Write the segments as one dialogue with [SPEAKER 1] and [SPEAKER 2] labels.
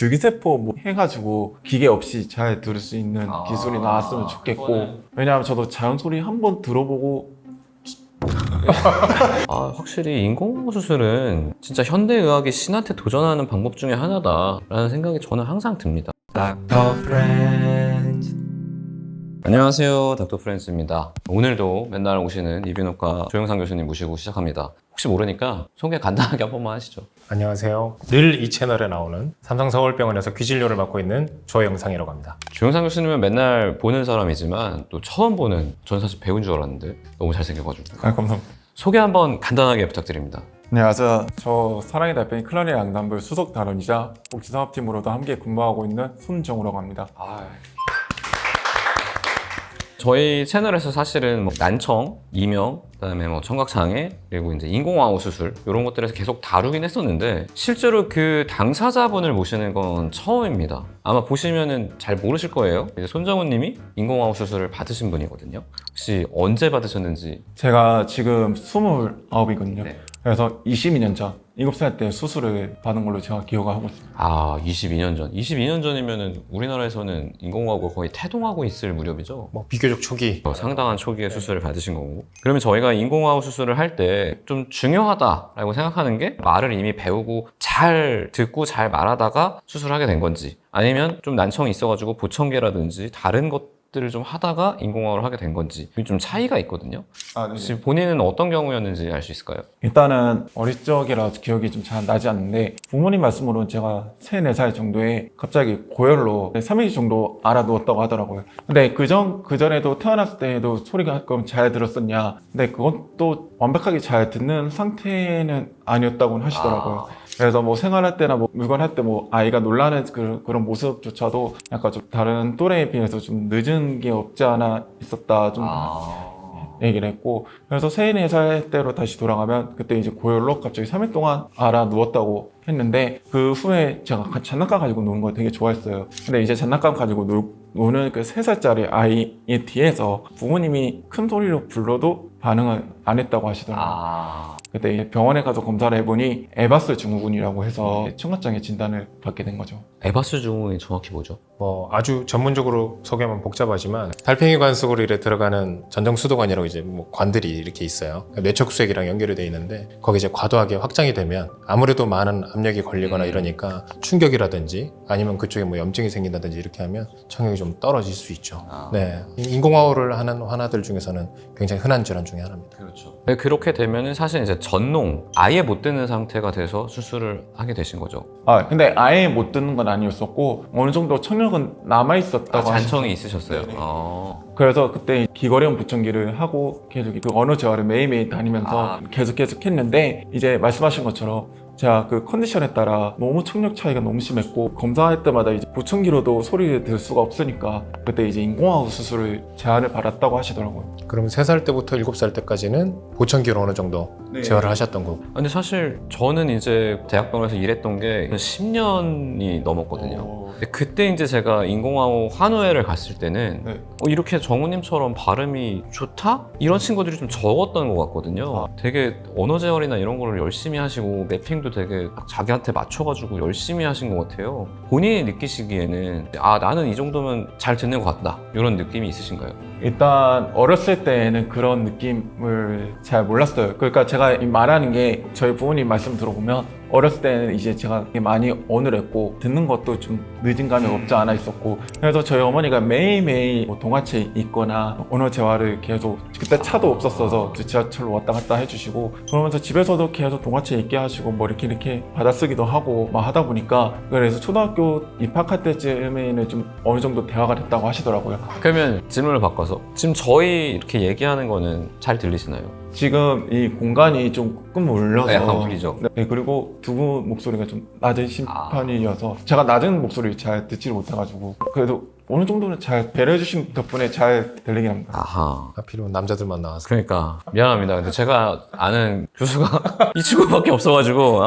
[SPEAKER 1] 줄기세포 뭐 해가지고 기계 없이 잘 들을 수 있는 기술이 나왔으면 좋겠고 왜냐하면 저도 자연 소리 한번 들어보고
[SPEAKER 2] 확실히 인공호흡 수술은 진짜 현대의학이 신한테 도전하는 방법 중에 하나다라는 생각이 저는 항상 듭니다. 안녕하세요, 닥터 프렌즈입니다. 오늘도 맨날 오시는 이비인후과 조영상 교수님 모시고 시작합니다. 혹시 모르니까 소개 간단하게 한 번만 하시죠.
[SPEAKER 3] 안녕하세요. 늘 이 채널에 나오는 삼성서울병원에서 귀진료를 맡고 있는 조영상이라고 합니다.
[SPEAKER 2] 조영상 교수님은 맨날 보는 사람이지만 또 처음 보는, 전 사실 배우인 줄 알았는데 너무 잘생겨가지고
[SPEAKER 1] 감사합니다.
[SPEAKER 2] 소개 한번 간단하게 부탁드립니다.
[SPEAKER 1] 안녕하세요. 저 사랑의 달팽이 클라리넷 앙상블 수석 단원이자 복지사업팀으로도 함께 근무하고 있는 손정우라고 합니다.
[SPEAKER 2] 저희 채널에서 사실은 뭐 난청, 이명, 그다음에 뭐 청각장애, 그리고 이제 인공와우 수술 이런 것들에서 계속 다루긴 했었는데 실제로 그 당사자분을 모시는 건 처음입니다. 아마 보시면은 잘 모르실 거예요. 이제 손정우님이 인공와우 수술을 받으신 분이거든요. 혹시 언제 받으셨는지?
[SPEAKER 1] 제가 지금 29이거든요.
[SPEAKER 2] 네.
[SPEAKER 1] 그래서 22년 전 7살 때 수술을 받은 걸로 제가 기억하고 있습니다.
[SPEAKER 2] 22년 전. 22년 전이면은 우리나라에서는 인공와우가 거의 태동하고 있을 무렵이죠.
[SPEAKER 3] 뭐 비교적 초기.
[SPEAKER 2] 상당한 초기의 수술을 받으신 거고. 그러면 저희가 인공와우 수술을 할 때 좀 중요하다라고 생각하는 게 말을 이미 배우고 잘 듣고 잘 말하다가 수술하게 된 건지 아니면 좀 난청이 있어가지고 보청기라든지 다른 것들을 좀 하다가 인공와우를 하게 된 건지 좀 차이가 있거든요. 혹시 본인은 어떤 경우였는지 알 수 있을까요?
[SPEAKER 1] 일단은 어릴 적이라 기억이 좀 잘 나지 않는데 부모님 말씀으로는 제가 3, 4살 정도에 갑자기 고열로 3일 정도 알아누웠다고 하더라고요. 근데 그 전에도 태어났을 때도 소리가 그럼 잘 들었었냐. 근데 그것도 완벽하게 잘 듣는 상태는 아니었다고 하시더라고요. 그래서 뭐 생활할 때나 뭐 물건 할 때 뭐 아이가 놀라는 그런 모습조차도 약간 좀 다른 또래에 비해서 좀 늦은 게 없지 않아 있었다 좀 얘기를 했고, 그래서 3, 4살 때로 다시 돌아가면 그때 이제 고열로 갑자기 3일 동안 알아 누웠다고 했는데 그 후에 제가 장난감 가지고 노는 걸 되게 좋아했어요. 근데 이제 장난감 가지고 노는 그 3살짜리 아이의 뒤에서 부모님이 큰 소리로 불러도 반응을 안 했다고 하시더라고요. 그때 이제 병원에 가서 검사를 해보니 에바스 증후군이라고 해서 청각장애 진단을 받게 된 거죠.
[SPEAKER 2] 에바스 증후군이 정확히 뭐죠?
[SPEAKER 3] 뭐 아주 전문적으로 소개하면 복잡하지만 달팽이 관 속으로 이렇게 들어가는 전정수도관이라고 이제 뭐 관들이 이렇게 있어요. 뇌척수액이랑 연결이 돼 있는데 거기 이제 과도하게 확장이 되면 아무래도 많은 압력이 걸리거나 이러니까 충격이라든지 아니면 그쪽에 뭐 염증이 생긴다든지 이렇게 하면 청력이 좀 떨어질 수 있죠. 네, 인공화호를 하는 환아들 중에서는 굉장히 흔한 질환 중에 하나입니다.
[SPEAKER 2] 그렇죠. 그렇게 되면은 사실 이제 전농, 아예 못 듣는 상태가 돼서 수술을 하게 되신 거죠.
[SPEAKER 1] 근데 아예 못 듣는 건 아니었었고 어느 정도 청력은 남아 있었다고
[SPEAKER 2] 잔청이 있으셨어요.
[SPEAKER 1] 그래서 그때 기거리형 보청기를 하고 계속 그 언어 재활을 매일매일 다니면서 계속 했는데 이제 말씀하신 것처럼 제가 그 컨디션에 따라 너무 청력 차이가 너무 심했고 검사할 때마다 이제 보청기로도 소리를 들 수가 없으니까 그때 이제 인공화호 수술을 제안을 받았다고 하시더라고요.
[SPEAKER 3] 그럼 3살 때부터 7살 때까지는 보청기로 어느 정도 재활을 하셨던 거고.
[SPEAKER 2] 근데 사실 저는 이제 대학병원에서 일했던 게 10년이 넘었거든요. 근데 그때 이제 제가 인공화호 환우회를 갔을 때는 이렇게 정우님처럼 발음이 좋다? 이런 친구들이 좀 적었던 것 같거든요. 되게 언어 재활이나 이런 거를 열심히 하시고 매핑도 되게 자기한테 맞춰가지고 열심히 하신 것 같아요. 본인이 느끼시기에는 나는 이 정도면 잘 듣는 것 같다 이런 느낌이 있으신가요?
[SPEAKER 1] 일단 어렸을 때는 그런 느낌을 잘 몰랐어요. 그러니까 제가 말하는 게 저희 부모님 말씀 들어보면 어렸을 때는 이제 제가 많이 어눌했고 듣는 것도 좀 늦은 감이 없지 않아 있었고, 그래서 저희 어머니가 매일매일 뭐 동화책 읽거나 언어 재활을 계속, 그때 차도 없었어서 지하철로 왔다 갔다 해주시고 그러면서 집에서도 계속 동화책 읽게 하시고 뭐 이렇게 받아쓰기도 하고 막 하다 보니까, 그래서 초등학교 입학할 때쯤에는 좀 어느 정도 대화가 됐다고 하시더라고요.
[SPEAKER 2] 그러면 질문을 바꿔서 지금 저희 이렇게 얘기하는 거는 잘 들리시나요?
[SPEAKER 1] 지금 이 공간이 조금 울려서
[SPEAKER 2] 약간 울리죠.
[SPEAKER 1] 네, 그리고 두 분 목소리가 좀 낮은 편이어서 제가 낮은 목소리를 잘 듣지를 못해가지고, 그래도 어느 정도는 잘 배려해주신 덕분에 잘 들리긴 합니다.
[SPEAKER 2] 아하.
[SPEAKER 3] 하필이면 남자들만 나와서.
[SPEAKER 2] 그러니까 미안합니다. 근데 제가 아는 교수가 이 친구밖에 없어가지고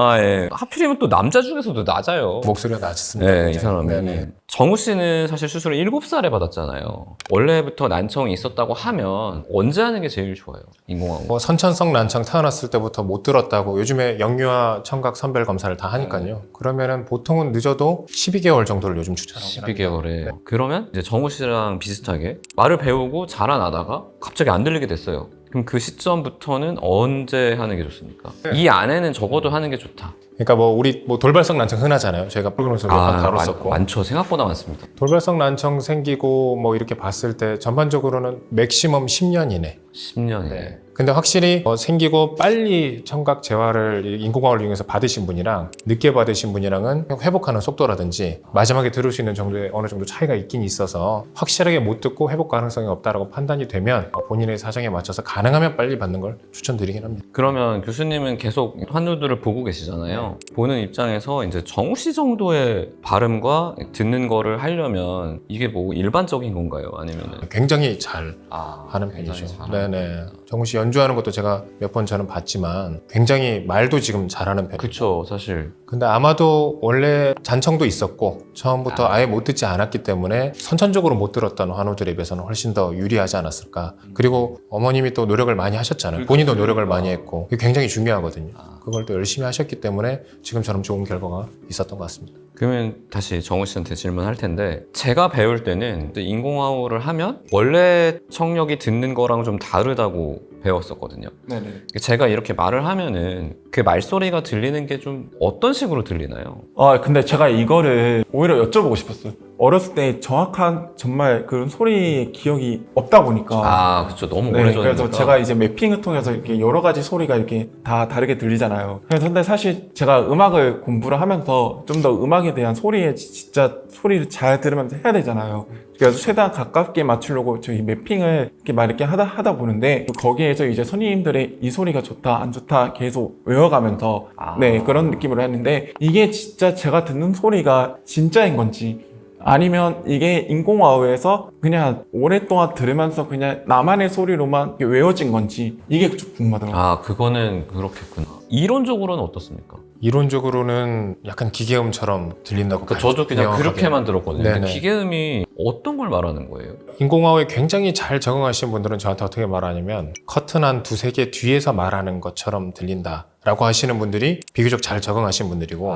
[SPEAKER 2] 하필이면 또 남자 중에서도 낮아요.
[SPEAKER 3] 목소리가 낮습니다.
[SPEAKER 2] 네, 이 사람이.
[SPEAKER 3] 네네.
[SPEAKER 2] 정우 씨는 사실 수술을 7살에 받았잖아요. 원래부터 난청이 있었다고 하면 언제 하는 게 제일 좋아요? 인공화호.
[SPEAKER 3] 뭐 선천성 난청 태어났을 때부터 못 들었다고 요즘에 영유아 청각 선별 검사를 다 하니까요. 그러면은 보통은 늦어도 12개월 정도를 요즘 추천하고
[SPEAKER 2] 12개월에. 그러면 이제 정우 씨랑 비슷하게 말을 배우고 자라나다가 갑자기 안 들리게 됐어요. 그럼 그 시점부터는 언제 하는 게 좋습니까? 이 안에는 적어도 하는 게 좋다.
[SPEAKER 3] 그러니까 뭐 우리 뭐 돌발성 난청 흔하잖아요. 저희가 프로그램에서 몇 번 다뤘었고.
[SPEAKER 2] 많죠. 생각보다 많습니다.
[SPEAKER 3] 돌발성 난청 생기고 뭐 이렇게 봤을 때 전반적으로는 맥시멈 10년 이내.
[SPEAKER 2] 10년이네.
[SPEAKER 3] 근데 확실히 생기고 빨리 청각 재활을 인공화호를 이용해서 받으신 분이랑 늦게 받으신 분이랑은 회복하는 속도라든지 마지막에 들을 수 있는 정도의 어느 정도 차이가 있긴 있어서 확실하게 못 듣고 회복 가능성이 없다라고 판단이 되면 본인의 사정에 맞춰서 가능하면 빨리 받는 걸 추천드리긴 합니다.
[SPEAKER 2] 그러면 교수님은 계속 환우들을 보고 계시잖아요. 보는 입장에서 이제 정우 씨 정도의 발음과 듣는 거를 하려면 이게 뭐 일반적인 건가요? 아니면은
[SPEAKER 3] 굉장히 잘 하는
[SPEAKER 2] 굉장히
[SPEAKER 3] 편이죠.
[SPEAKER 2] 잘하는
[SPEAKER 3] 네네. 정우 씨 연주하는 것도 제가 몇 번 저는 봤지만 굉장히 말도 지금 잘하는 편이에요.
[SPEAKER 2] 그쵸, 사실.
[SPEAKER 3] 근데 아마도 원래 잔청도 있었고 처음부터 아예 못 듣지 않았기 때문에 선천적으로 못 들었던 환우들에 비해서는 훨씬 더 유리하지 않았을까. 그리고 어머님이 또 노력을 많이 하셨잖아요. 본인도 노력을 많이 했고 그게 굉장히 중요하거든요. 그걸 또 열심히 하셨기 때문에 지금처럼 좋은 결과가 있었던 것 같습니다.
[SPEAKER 2] 그러면 다시 정우 씨한테 질문할 텐데 제가 배울 때는 인공화호를 하면 원래 청력이 듣는 거랑 좀 다르다고 배웠었거든요.
[SPEAKER 1] 네네.
[SPEAKER 2] 제가 이렇게 말을 하면은 그 말소리가 들리는 게 좀 어떤 식으로 들리나요?
[SPEAKER 1] 근데 제가 이거를 오히려 여쭤보고 싶었어요. 어렸을 때 정확한 정말 그런 소리의 기억이 없다 보니까.
[SPEAKER 2] 그쵸. 너무
[SPEAKER 1] 네,
[SPEAKER 2] 오래전이니까.
[SPEAKER 1] 그래서 제가 이제 매핑을 통해서 이렇게 여러 가지 소리가 이렇게 다 다르게 들리잖아요. 그래서 근데 사실 제가 음악을 공부를 하면서 좀 더 음악에 대한 소리에 진짜 소리를 잘 들으면서 해야 되잖아요. 그래서 최대한 가깝게 맞추려고 저희 매핑을 이렇게 막 이렇게 하다 보는데 거기에서 이제 선생님들의 이 소리가 좋다 안 좋다 계속 외워가면서 네 그런 느낌으로 했는데 이게 진짜 제가 듣는 소리가 진짜인 건지 아니면 이게 인공화호에서 그냥 오랫동안 들으면서 그냥 나만의 소리로만 외워진 건지 이게 좀 궁금하더라고요.
[SPEAKER 2] 그거는 그렇겠구나. 이론적으로는 어떻습니까?
[SPEAKER 3] 이론적으로는 약간 기계음처럼 들린다고 봐요.
[SPEAKER 2] 저도 그냥
[SPEAKER 3] 명확하게.
[SPEAKER 2] 그렇게만 들었거든요. 근데
[SPEAKER 3] 네네.
[SPEAKER 2] 기계음이 어떤 걸 말하는 거예요?
[SPEAKER 3] 인공화호에 굉장히 잘 적응하신 분들은 저한테 어떻게 말하냐면 커튼 한 두세 개 뒤에서 말하는 것처럼 들린다 라고 하시는 분들이 비교적 잘 적응하신 분들이고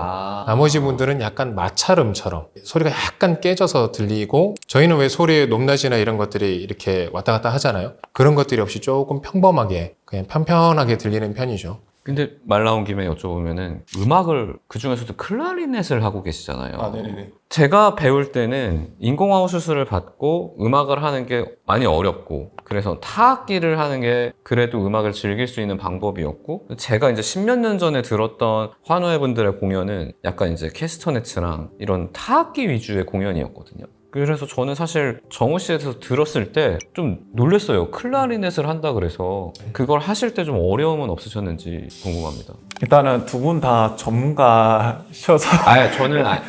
[SPEAKER 3] 나머지 분들은 약간 마찰음처럼 소리가 약간 깨져서 들리고 저희는 왜 소리의 높낮이나 이런 것들이 이렇게 왔다 갔다 하잖아요. 그런 것들이 없이 조금 평범하게 그냥 편편하게 들리는 편이죠.
[SPEAKER 2] 근데 말 나온 김에 여쭤보면은 음악을 그 중에서도 클라리넷을 하고 계시잖아요.
[SPEAKER 1] 네네네.
[SPEAKER 2] 제가 배울 때는 인공화호 수술을 받고 음악을 하는 게 많이 어렵고 그래서 타악기를 하는 게 그래도 음악을 즐길 수 있는 방법이었고 제가 이제 10몇 년 전에 들었던 환우회분들의 공연은 약간 이제 캐스터네츠랑 이런 타악기 위주의 공연이었거든요. 그래서 저는 사실 정우 씨에서 들었을 때 좀 놀랐어요. 클라리넷을 한다 그래서 그걸 하실 때 좀 어려움은 없으셨는지 궁금합니다.
[SPEAKER 1] 일단은 두 분 다 전문가셔서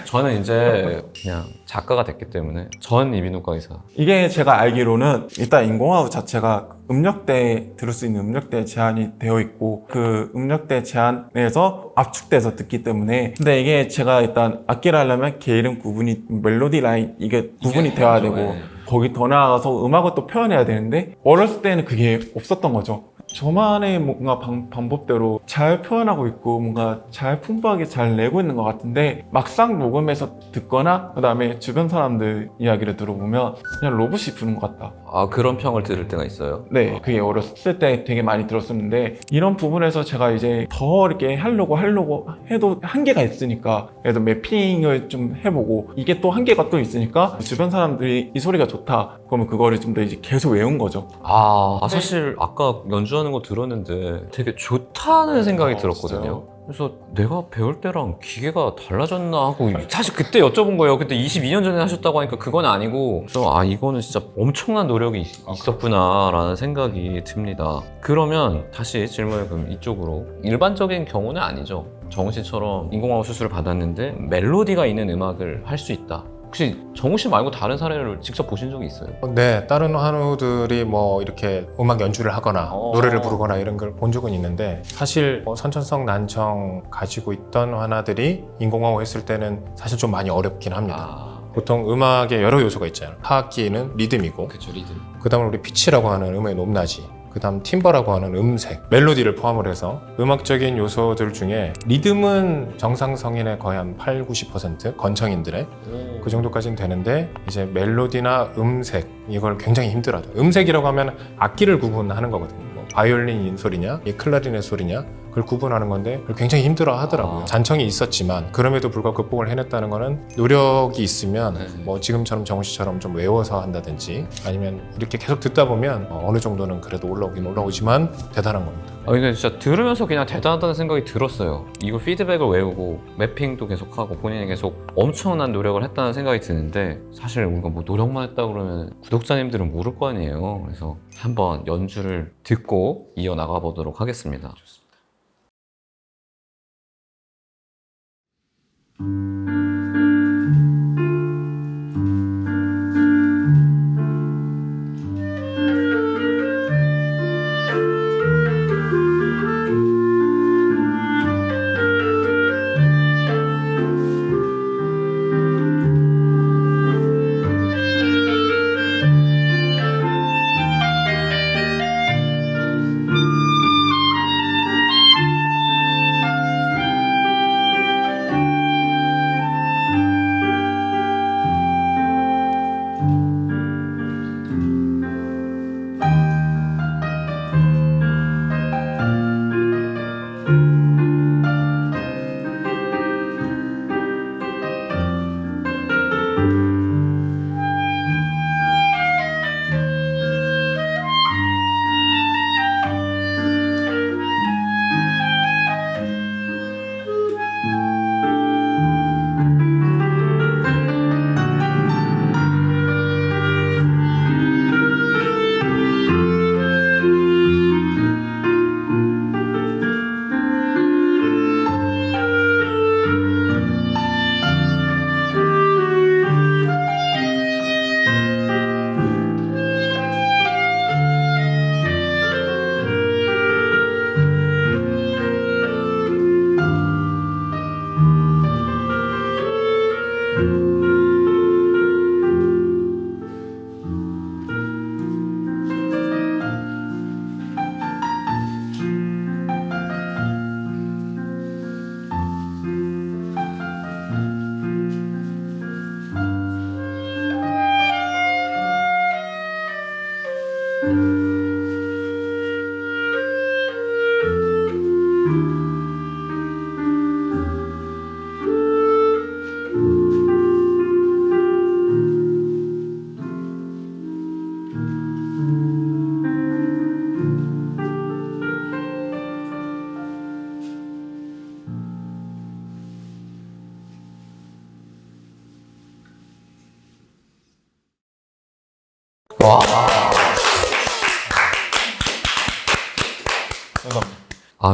[SPEAKER 2] 저는 이제 그냥 작가가 됐기 때문에 전 이비인후과 의사.
[SPEAKER 1] 이게 제가 알기로는 일단 인공화호 자체가 음역대에 들을 수 있는 음역대 제한이 되어 있고 그 음역대 제한에서 압축돼서 듣기 때문에 근데 이게 제가 일단 악기를 하려면 게이름 구분이 멜로디 라인 이게 구분이 되어야 되고 거기 더 나아가서 음악을 또 표현해야 되는데 어렸을 때는 그게 없었던 거죠. 저만의 뭔가 방법대로 잘 표현하고 있고 뭔가 잘 풍부하게 잘 내고 있는 것 같은데 막상 녹음해서 듣거나 그 다음에 주변 사람들 이야기를 들어보면 그냥 로봇이 부는 것 같다.
[SPEAKER 2] 그런 평을 들을 때가 있어요?
[SPEAKER 1] 네, 그게 어렸을 때 되게 많이 들었었는데 이런 부분에서 제가 이제 더 이렇게 하려고 해도 한계가 있으니까 그래도 매핑을 좀 해보고 이게 또 한계가 또 있으니까 주변 사람들이 이 소리가 좋다 그러면 그거를 좀 더 이제 계속 외운 거죠.
[SPEAKER 2] 사실 아까 연주하는 거 들었는데 되게 좋다는 생각이 들었거든요. 그래서 내가 배울 때랑 기계가 달라졌나 하고 사실 그때 여쭤본 거예요. 그때 22년 전에 하셨다고 하니까 그건 아니고 그래서 이거는 진짜 엄청난 노력이 있었구나라는 생각이 듭니다. 그러면 다시 질문을 그럼 이쪽으로 일반적인 경우는 아니죠. 정우 씨처럼 인공화호 수술을 받았는데 멜로디가 있는 음악을 할 수 있다. 혹시 정우 씨 말고 다른 사례를 직접 보신 적이 있어요?
[SPEAKER 3] 네, 다른 한우들이 뭐 이렇게 음악 연주를 하거나
[SPEAKER 2] 어.
[SPEAKER 3] 노래를 부르거나 이런 걸 본 적은 있는데 사실 선천성 난청 가지고 있던 환아들이 인공호흡 했을 때는 사실 좀 많이 어렵긴 합니다. 보통 음악에 여러 요소가 있잖아요. 하악기는 리듬이고,
[SPEAKER 2] 그쵸, 리듬.
[SPEAKER 3] 그 다음에 우리 피치라고 하는 음의 높낮이, 그 다음 팀버라고 하는 음색, 멜로디를 포함을 해서 음악적인 요소들 중에 리듬은 정상 성인의 거의 한 8, 90% 건청인들의 그 정도까지는 되는데 이제 멜로디나 음색 이걸 굉장히 힘들어하죠. 음색이라고 하면 악기를 구분하는 거거든요. 뭐 바이올린 소리냐, 이 클라리넷 소리냐 그걸 구분하는 건데 그걸 굉장히 힘들어 하더라고요. 잔청이 있었지만 그럼에도 불구하고 극복을 해냈다는 거는 노력이 있으면 뭐 지금처럼 정우 씨처럼 좀 외워서 한다든지 아니면 이렇게 계속 듣다 보면 어느 정도는 그래도 올라오긴 올라오지만 대단한 겁니다.
[SPEAKER 2] 근데 진짜 들으면서 그냥 대단하다는 생각이 들었어요. 이거 피드백을 외우고 매핑도 계속하고 본인이 계속 엄청난 노력을 했다는 생각이 드는데 사실 우리가 뭐 노력만 했다 그러면 구독자님들은 모를 거 아니에요. 그래서 한번 연주를 듣고 이어나가 보도록 하겠습니다.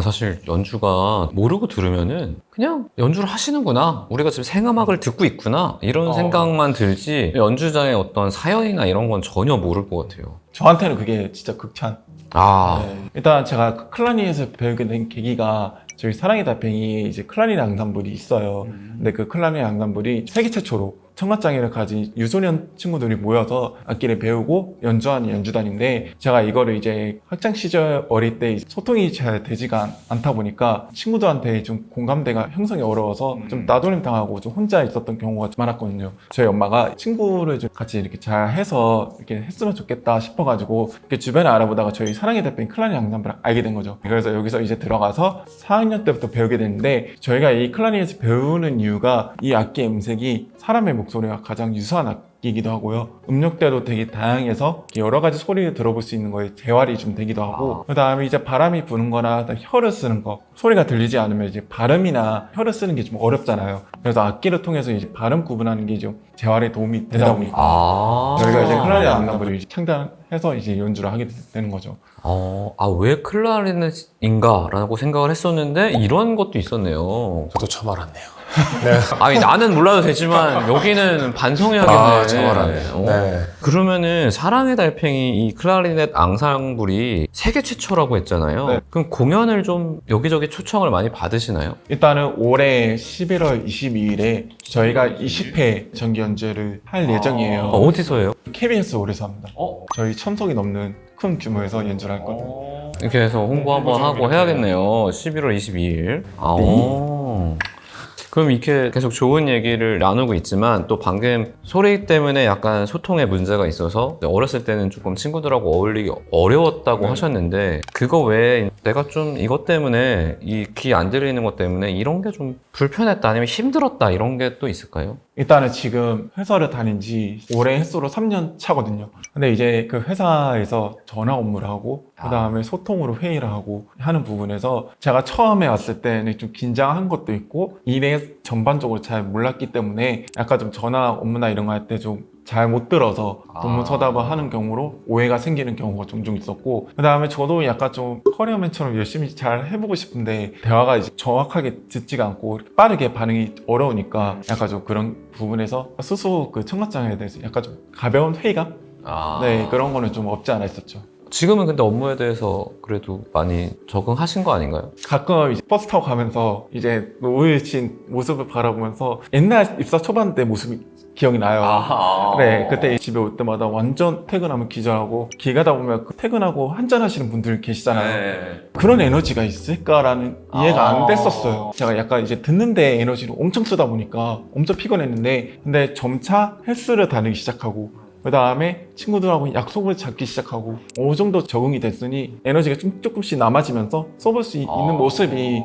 [SPEAKER 2] 사실 연주가 모르고 들으면은 그냥 연주를 하시는구나, 우리가 지금 생음악을 듣고 있구나 이런 생각만 들지 연주자의 어떤 사연이나 이런 건 전혀 모를 것 같아요.
[SPEAKER 1] 저한테는 그게 진짜 극찬. 네. 일단 제가 클라리넷을 배우게 된 계기가 저희 사랑의 달팽이 이제 클라리넷 앙상블이 있어요. 근데 그 클라리넷 앙상블이 세계 최초로 청각장애를 가진 유소년 친구들이 모여서 악기를 배우고 연주하는 연주단인데 제가 이거를 이제 학창 시절 어릴 때 소통이 잘 되지가 않다 보니까 친구들한테 좀 공감대가 형성이 어려워서 좀 나돌림 당하고 좀 혼자 있었던 경우가 많았거든요. 저희 엄마가 친구를 좀 같이 이렇게 잘 해서 이렇게 했으면 좋겠다 싶어가지고 이렇게 주변에 알아보다가 저희 사랑의 달팽이 클라리넷 앙상블을 알게 된 거죠. 그래서 여기서 이제 들어가서 4학년 때부터 배우게 됐는데 저희가 이 클라리넷을 배우는 이유가 이 악기의 음색이 사람의 목소리와 가장 유사한 악기이기도 하고요. 음역대도 되게 다양해서 여러 가지 소리를 들어볼 수 있는 거에 재활이 좀 되기도 하고 그 다음에 이제 바람이 부는 거나 혀를 쓰는 거 소리가 들리지 않으면 이제 발음이나 혀를 쓰는 게 좀 어렵잖아요. 그래서 악기를 통해서 이제 발음 구분하는 게 좀 재활에 도움이 되다 보니까 저희가 이제 클라리넷 앙상블을 창단해서 이제 연주를 하게 되는 거죠.
[SPEAKER 2] 왜 클라리넷인가? 라고 생각을 했었는데 이런 것도 있었네요.
[SPEAKER 3] 저도 처음 알았네요.
[SPEAKER 2] 아니 나는 몰라도 되지만 여기는 반성해야겠네.
[SPEAKER 3] 아, 저거라네.
[SPEAKER 2] 어.
[SPEAKER 3] 네.
[SPEAKER 2] 그러면은 사랑의 달팽이 이 클라리넷 앙상블이 세계 최초라고 했잖아요.
[SPEAKER 1] 네.
[SPEAKER 2] 그럼 공연을 좀 여기저기 초청을 많이 받으시나요?
[SPEAKER 1] 일단은 올해 11월 22일에 저희가 20회 정기 연주를 할 예정이에요.
[SPEAKER 2] 어디서 해요?
[SPEAKER 1] KBS 홀에서 합니다. 저희 1000석이 넘는 큰 규모에서 연주를 할 거예요.
[SPEAKER 2] 이렇게 해서 홍보 한번 하고 해야겠네요. 11월 22일. 그럼 이렇게 계속 좋은 얘기를 나누고 있지만 또 방금 소리 때문에 약간 소통에 문제가 있어서 어렸을 때는 조금 친구들하고 어울리기 어려웠다고 하셨는데 그거 외에 내가 좀 이것 때문에 이 귀 안 들리는 것 때문에 이런 게 좀 불편했다 아니면 힘들었다 이런 게 또 있을까요?
[SPEAKER 1] 일단은 지금 회사를 다닌 지 올해 횟수로 3년 차거든요. 근데 이제 그 회사에서 전화 업무를 하고 그 다음에 소통으로 회의를 하고 하는 부분에서 제가 처음에 왔을 때는 좀 긴장한 것도 있고 일에 전반적으로 잘 몰랐기 때문에 약간 좀 전화 업무나 이런 거 할 때 좀 잘 못 들어서 동문서답을 하는 경우로 오해가 생기는 경우가 종종 있었고 그 다음에 저도 약간 좀 커리어맨처럼 열심히 잘 해보고 싶은데 대화가 이제 정확하게 듣지가 않고 빠르게 반응이 어려우니까 약간 좀 그런 부분에서 스스로 그 청각장애에 대해서 약간 좀 가벼운 회의감? 네, 그런 거는 좀 없지 않아 있었죠.
[SPEAKER 2] 지금은 근데 업무에 대해서 그래도 많이 적응하신 거 아닌가요?
[SPEAKER 1] 가끔 이제 버스 타고 가면서 이제 우울해진 모습을 바라보면서 옛날 입사 초반 때 모습이 기억이 나요. 네, 그때 집에 올 때마다 완전 퇴근하면 기절하고 길 가다 보면 퇴근하고 한잔 하시는 분들 계시잖아요. 그런 에너지가 있을까라는 이해가 안 됐었어요. 제가 약간 이제 듣는데 에너지를 엄청 쓰다 보니까 엄청 피곤했는데 근데 점차 헬스를 다니기 시작하고 그 다음에 친구들하고 약속을 잡기 시작하고 어느 정도 적응이 됐으니 에너지가 좀 조금씩 남아지면서 써볼 수 있는 모습이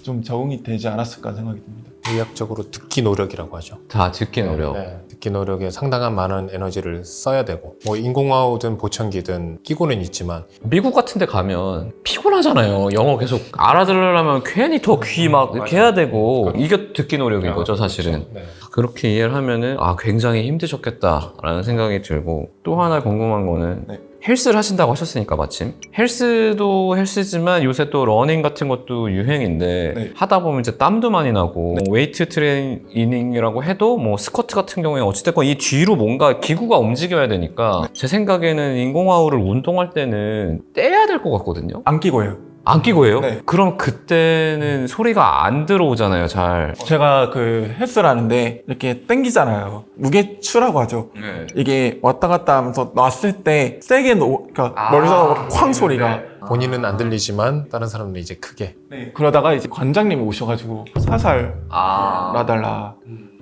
[SPEAKER 1] 좀 적응이 되지 않았을까 생각이 듭니다.
[SPEAKER 3] 의학적으로 듣기 노력이라고 하죠.
[SPEAKER 2] 다 듣기 노력.
[SPEAKER 3] 네, 듣기 노력에 상당한 많은 에너지를 써야 되고 뭐 인공화호든 보청기든 끼고는 있지만
[SPEAKER 2] 미국 같은 데 가면 피곤하잖아요. 영어 계속 알아들으려면 괜히 더 귀 막 이렇게 해야 되고 이게 듣기 노력인 거죠 사실은.
[SPEAKER 3] 네.
[SPEAKER 2] 그렇게 이해를 하면은 굉장히 힘드셨겠다라는 생각이 들고 또 하나 궁금한 거는
[SPEAKER 1] 네.
[SPEAKER 2] 헬스를 하신다고 하셨으니까 마침 헬스도 헬스지만 요새 또 러닝 같은 것도 유행인데
[SPEAKER 1] 네.
[SPEAKER 2] 하다 보면 이제 땀도 많이 나고 웨이트 트레이닝이라고 해도 뭐 스쿼트 같은 경우에 어찌됐건 이 뒤로 뭔가 기구가 움직여야 되니까 제 생각에는 인공화호를 운동할 때는 떼야 될 것 같거든요.
[SPEAKER 1] 안 끼고 해요.
[SPEAKER 2] 안 끼고 해요?
[SPEAKER 1] 네.
[SPEAKER 2] 그럼 그때는 소리가 안 들어오잖아요, 잘.
[SPEAKER 1] 제가 그 헬스를 하는데 이렇게 땡기잖아요. 무게추라고 하죠. 이게 왔다 갔다 하면서 놨을 때 세게 그러니까 머리에서 쾅 소리가
[SPEAKER 3] 본인은 안 들리지만 다른 사람은 이제 크게
[SPEAKER 1] 그러다가 이제 관장님이 오셔가지고 사살 놔달라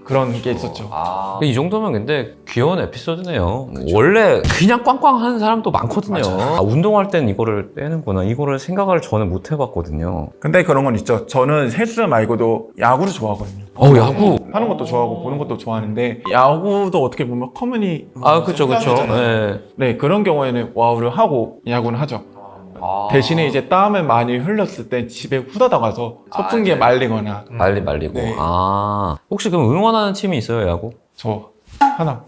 [SPEAKER 1] 그런 게 있었죠.
[SPEAKER 2] 이 정도면 근데 귀여운 에피소드네요. 원래 그냥 꽝꽝 하는 사람도 많거든요. 운동할 땐 이거를 빼는구나. 이거를 생각을 저는 못 해봤거든요.
[SPEAKER 1] 근데 그런 건 있죠. 저는 헬스 말고도 야구를 좋아하거든요.
[SPEAKER 2] 야구.
[SPEAKER 1] 하는 것도 좋아하고 보는 것도 좋아하는데 야구도 어떻게 보면
[SPEAKER 2] 그쵸. 네.
[SPEAKER 1] 네, 그런 경우에는 와우를 하고 야구는 하죠. 대신에 이제 땀을 많이 흘렸을 때 집에 후다닥 와서 선풍기에 말리거나
[SPEAKER 2] 말리고.
[SPEAKER 1] 네.
[SPEAKER 2] 혹시 그럼 응원하는 팀이 있어요, 야구?
[SPEAKER 1] 저 하나.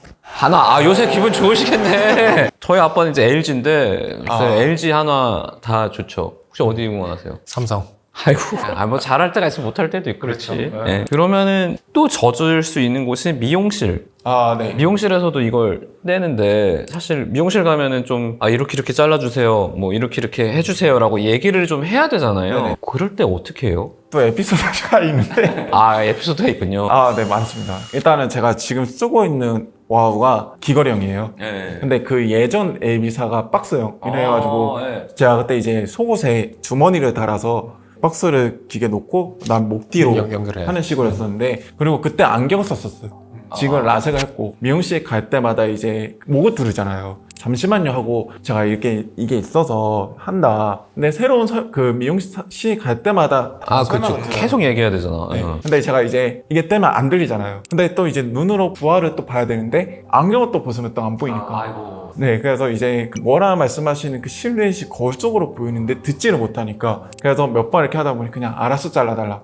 [SPEAKER 2] 요새 기분 좋으시겠네. 저희 아빠는 이제 LG인데, LG 하나 다 좋죠. 혹시 어디 응원하세요?
[SPEAKER 3] 삼성.
[SPEAKER 2] 아이고. 뭐 잘할 때가 있으면 못할 때도 있고 그렇지. 네. 그러면은 또 젖을 수 있는 곳이 미용실.
[SPEAKER 1] 네.
[SPEAKER 2] 미용실에서도 이걸 떼는데 사실 미용실 가면은 좀 이렇게 잘라주세요. 뭐 이렇게 해주세요라고 얘기를 좀 해야 되잖아요.
[SPEAKER 1] 네네.
[SPEAKER 2] 그럴 때 어떻게 해요?
[SPEAKER 1] 또 에피소드가 있는데.
[SPEAKER 2] 에피소드가 있군요.
[SPEAKER 1] 네, 많습니다. 일단은 제가 지금 쓰고 있는 와우가 귀걸이형이에요.
[SPEAKER 2] 네.
[SPEAKER 1] 근데 그 예전 에비사가 박스형이래가지고 제가 그때 이제 속옷에 주머니를 달아서 박스를 귀에 놓고 난 목 뒤로
[SPEAKER 3] 연결해야
[SPEAKER 1] 하는 식으로 했었는데 그리고 그때 안경을 썼었어요. 지금 라섹을 했고 미용실 갈 때마다 이제 목을 두르잖아요. 잠시만요 하고 제가 이게 있어서 한다. 근데 새로운 그 미용실 갈 때마다
[SPEAKER 2] 그렇죠.
[SPEAKER 1] 설명을 해요.
[SPEAKER 2] 계속 얘기해야 되잖아.
[SPEAKER 1] 네. 근데 제가 이제 이게 떼면 안 들리잖아요. 근데 또 이제 눈으로 부하를 또 봐야 되는데 안경을 또 벗으면 또 안 보이니까. 네, 그래서 이제 뭐라 말씀하시는 그 실루엣이 거울 쪽으로 보이는데 듣지를 못하니까 그래서 몇 번 이렇게 하다 보니 그냥 알아서 잘라달라.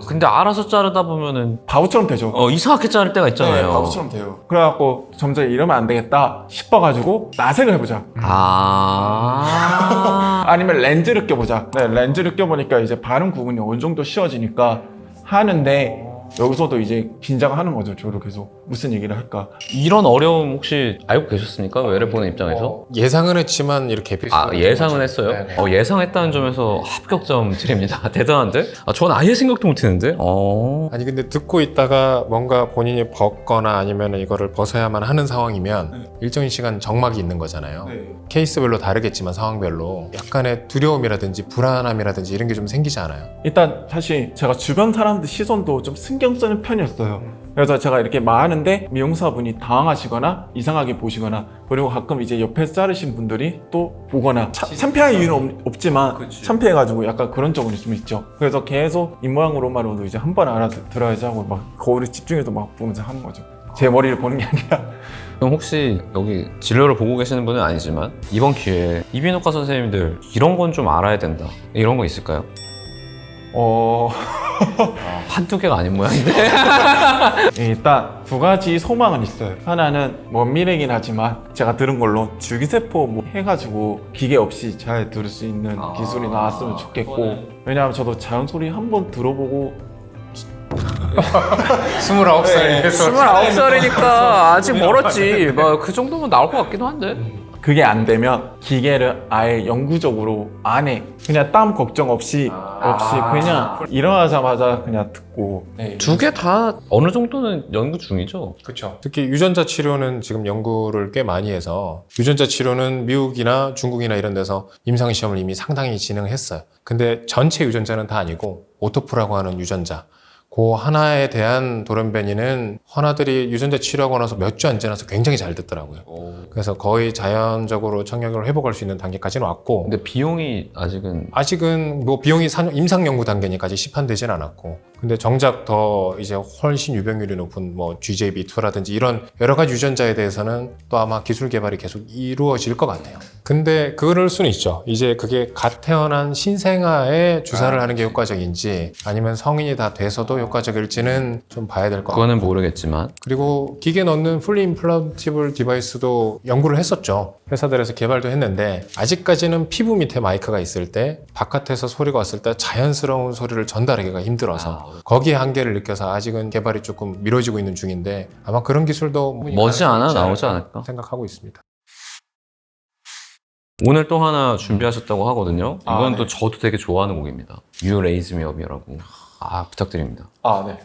[SPEAKER 2] 근데 알아서 자르다 보면은
[SPEAKER 1] 바보처럼 되죠.
[SPEAKER 2] 이상하게 자를 때가 있잖아요.
[SPEAKER 1] 네, 바보처럼 돼요. 그래갖고 점점 이러면 안 되겠다 싶어가지고 라섹을 해보자. 아니면 렌즈를 껴보자. 네, 렌즈를 껴보니까 이제 바른 구분이 어느 정도 쉬워지니까 하는데 여기서도 이제 긴장하는 거죠. 저를 계속 무슨 얘기를 할까.
[SPEAKER 2] 이런 어려움 혹시 알고 계셨습니까? 외래 보는 입장에서?
[SPEAKER 3] 예상은 했지만 이렇게 에피소드가
[SPEAKER 2] 예상은
[SPEAKER 3] 좀
[SPEAKER 2] 했어요?
[SPEAKER 3] 네네.
[SPEAKER 2] 예상했다는 점에서 합격점 드립니다. 대단한데? 전 아예 생각도 못했는데?
[SPEAKER 3] 아니 근데 듣고 있다가 뭔가 본인이 벗거나 아니면 이거를 벗어야만 하는 상황이면
[SPEAKER 1] 네.
[SPEAKER 3] 일정한 시간 정막이 있는 거잖아요. 케이스별로 다르겠지만 상황별로 약간의 두려움이라든지 불안함이라든지 이런 게 좀 생기지 않아요?
[SPEAKER 1] 일단 사실 제가 주변 사람들 시선도 좀 신경 쓰는 편이었어요. 그래서 제가 이렇게 말하는데 미용사분이 당황하시거나 이상하게 보시거나 그리고 가끔 이제 옆에 자르신 분들이 또 보거나 창피할 이유는 없지만 창피해가지고 약간 그런 적은 좀 있죠. 그래서 계속 입모양으로만으로도 이제 한 번 알아들어야지 하고 막 거울에 집중해서 막 보면서 하는 거죠. 제 머리를 보는 게 아니라.
[SPEAKER 2] 그럼 혹시 여기 진료를 보고 계시는 분은 아니지만 이번 기회에 이비인후과 선생님들 이런 건 좀 알아야 된다. 이런 거 있을까요? 한두 개가 아닌 모양인데?
[SPEAKER 1] 일단 두 가지 소망은 있어요. 하나는 먼 미래긴 하지만 제가 들은 걸로 줄기세포 뭐 해가지고 기계 없이 잘 들을 수 있는 기술이 나왔으면 좋겠고, 왜냐하면 저도 자연 소리 한번 들어보고
[SPEAKER 3] 29살에서
[SPEAKER 2] 29살이니까 아직 멀었지. 그 정도면 나올 것 같기도 한데.
[SPEAKER 1] 그게 안 되면 기계를 아예 영구적으로 안 해. 그냥 땀 걱정 없이 그냥 일어나자마자 그냥 듣고.
[SPEAKER 2] 두 개 다 어느 정도는 연구 중이죠.
[SPEAKER 3] 그렇죠. 특히 유전자 치료는 지금 연구를 꽤 많이 해서 유전자 치료는 미국이나 중국이나 이런 데서 임상 시험을 이미 상당히 진행했어요. 근데 전체 유전자는 다 아니고 오토프라고 하는 유전자, 그 하나에 대한 돌연변이는 환아들이 유전자 치료하고 나서 몇 주 안 지나서 굉장히 잘 듣더라고요. 그래서 거의 자연적으로 청력을 회복할 수 있는 단계까지는 왔고,
[SPEAKER 2] 근데 비용이
[SPEAKER 3] 아직은 뭐 비용이 임상 연구 단계니까 아직 시판되진 않았고, 근데 정작 더 이제 훨씬 유병률이 높은 뭐 GJB2라든지 이런 여러 가지 유전자에 대해서는 또 아마 기술 개발이 계속 이루어질 것 같아요. 근데 그럴 수는 있죠. 이제 그게 갓 태어난 신생아에 주사를 하는 게 효과적인지 아니면 성인이 다 돼서도 효과적일지는 좀 봐야 될 것 같아요.
[SPEAKER 2] 그거는 모르겠지만.
[SPEAKER 3] 그리고 기계 넣는 풀리 임플란티블 디바이스도 연구를 했었죠. 회사들에서 개발도 했는데 아직까지는 피부 밑에 마이크가 있을 때 바깥에서 소리가 왔을 때 자연스러운 소리를 전달하기가 힘들어서 거기에 한계를 느껴서 아직은 개발이 조금 미뤄지고 있는 중인데 아마 그런 기술도
[SPEAKER 2] 머지않아 나오지 않을까
[SPEAKER 3] 생각하고 있습니다.
[SPEAKER 2] 오늘 또 하나 준비하셨다고 하거든요. 이건
[SPEAKER 1] 네.
[SPEAKER 2] 또 저도 되게 좋아하는 곡입니다. You Raise Me Up이라고. 부탁드립니다.
[SPEAKER 1] 네.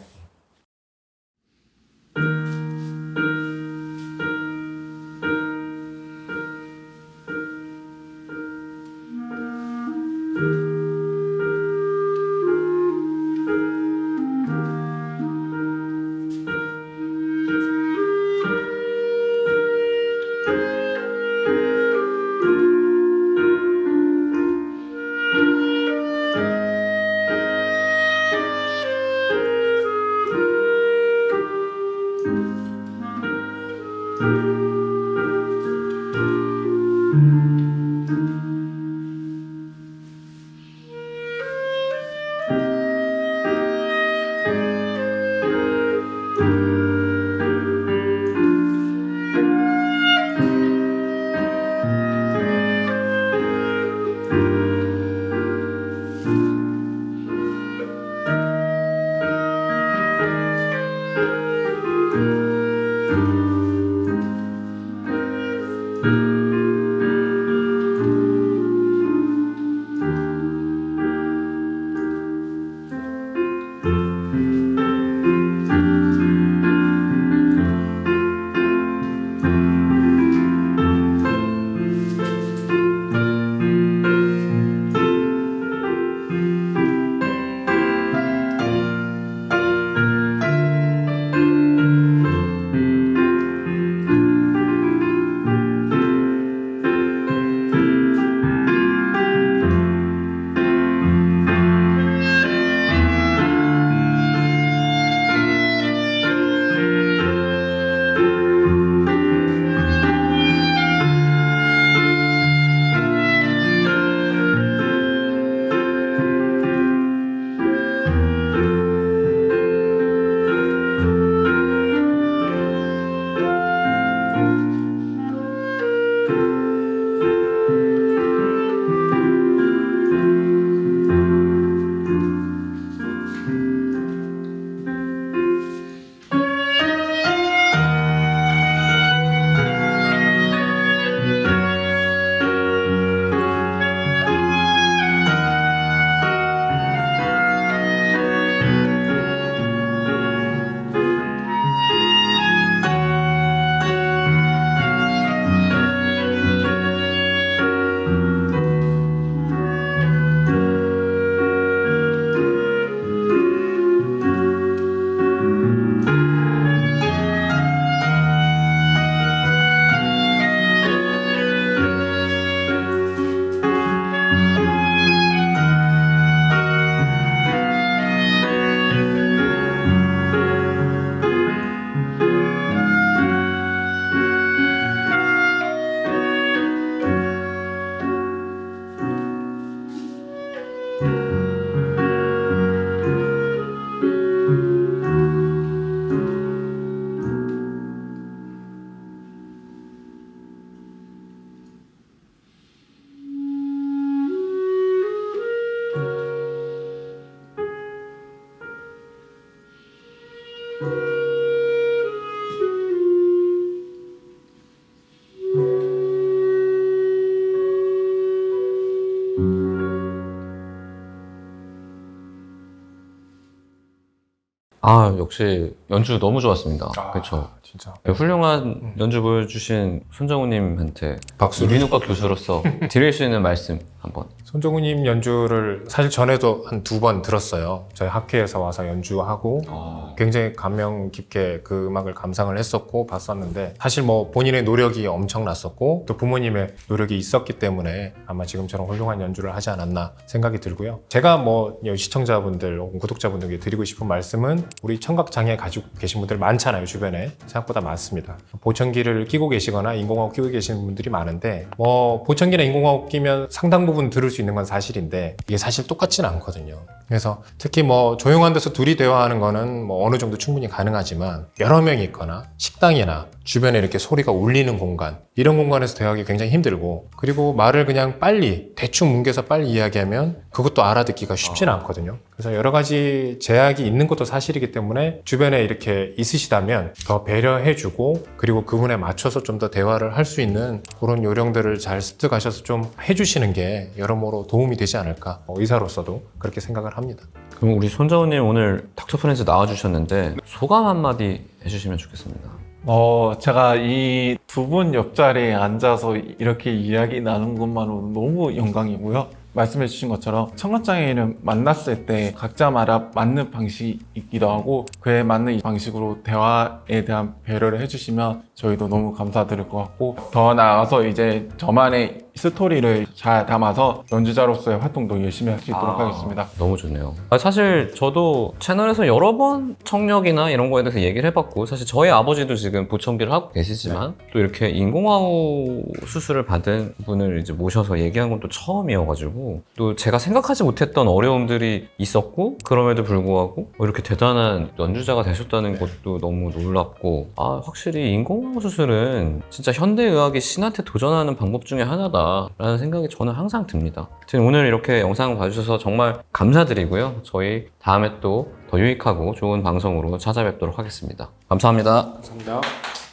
[SPEAKER 2] 아, 역시 연주 너무 좋았습니다.
[SPEAKER 3] 아,
[SPEAKER 2] 그렇죠.
[SPEAKER 3] 진짜.
[SPEAKER 2] 네, 훌륭한 연주 보여주신 손정우님한테
[SPEAKER 3] 박수를.
[SPEAKER 2] 이비인후과 교수로서 드릴 수 있는 말씀 한번.
[SPEAKER 3] 손정우님 연주를 사실 전에도 한 2번 들었어요. 저희 학회에서 와서 연주하고 굉장히 감명 깊게 그 음악을 감상을 했었고 봤었는데 사실 뭐 본인의 노력이 엄청났었고 또 부모님의 노력이 있었기 때문에 아마 지금처럼 훌륭한 연주를 하지 않았나 생각이 들고요. 제가 뭐 시청자분들 혹은 구독자분들께 드리고 싶은 말씀은 우리 청각장애 가지고 계신 분들 많잖아요. 주변에 생각보다 많습니다. 보청기를 끼고 계시거나 인공호흡 끼고 계시는 분들이 많은데 뭐 보청기나 인공호흡 끼면 상당 부분 들을 수 있는 건 사실인데 이게 사실 똑같지는 않거든요. 그래서 특히 뭐 조용한 데서 둘이 대화하는 거는 뭐 어느 정도 충분히 가능하지만 여러 명이 있거나 식당이나 주변에 이렇게 소리가 울리는 공간 이런 공간에서 대화하기 굉장히 힘들고 그리고 말을 그냥 빨리 대충 뭉개서 빨리 이야기하면 그것도 알아듣기가 쉽지는 않거든요. 그래서 여러 가지 제약이 있는 것도 사실이기 때문에 주변에 이렇게 있으시다면 더 배려해주고 그리고 그분에 맞춰서 좀 더 대화를 할 수 있는 그런 요령들을 잘 습득하셔서 좀 해주시는 게 여러모로 도움이 되지 않을까 의사로서도 그렇게 생각을 합니다.
[SPEAKER 2] 그럼 우리 손정우님 오늘 닥터 프렌즈 나와주셨는데 소감 한마디 해주시면 좋겠습니다.
[SPEAKER 1] 제가 이 두 분 옆자리에 앉아서 이렇게 이야기 나눈 것만으로도 너무 영광이고요. 말씀해 주신 것처럼 청각장애인을 만났을 때 각자마다 맞는 방식이 있기도 하고 그에 맞는 방식으로 대화에 대한 배려를 해주시면 저희도 너무 감사드릴 것 같고 더 나아가서 이제 저만의 스토리를 잘 담아서 연주자로서의 활동도 열심히 할 수 있도록 하겠습니다.
[SPEAKER 2] 너무 좋네요. 사실 저도 채널에서 여러 번 청력이나 이런 거에 대해서 얘기를 해봤고 사실 저희 아버지도 지금 보청기를 하고 계시지만 또 이렇게 인공아우 수술을 받은 분을 이제 모셔서 얘기한 건 또 처음이어가지고 또 제가 생각하지 못했던 어려움들이 있었고 그럼에도 불구하고 이렇게 대단한 연주자가 되셨다는 것도 너무 놀랍고 확실히 인공아우 수술은 진짜 현대의학이 신한테 도전하는 방법 중에 하나다 라는 생각이 저는 항상 듭니다. 지금 오늘 이렇게 영상 봐주셔서 정말 감사드리고요. 저희 다음에 또 더 유익하고 좋은 방송으로 찾아뵙도록 하겠습니다. 감사합니다.
[SPEAKER 3] 감사합니다.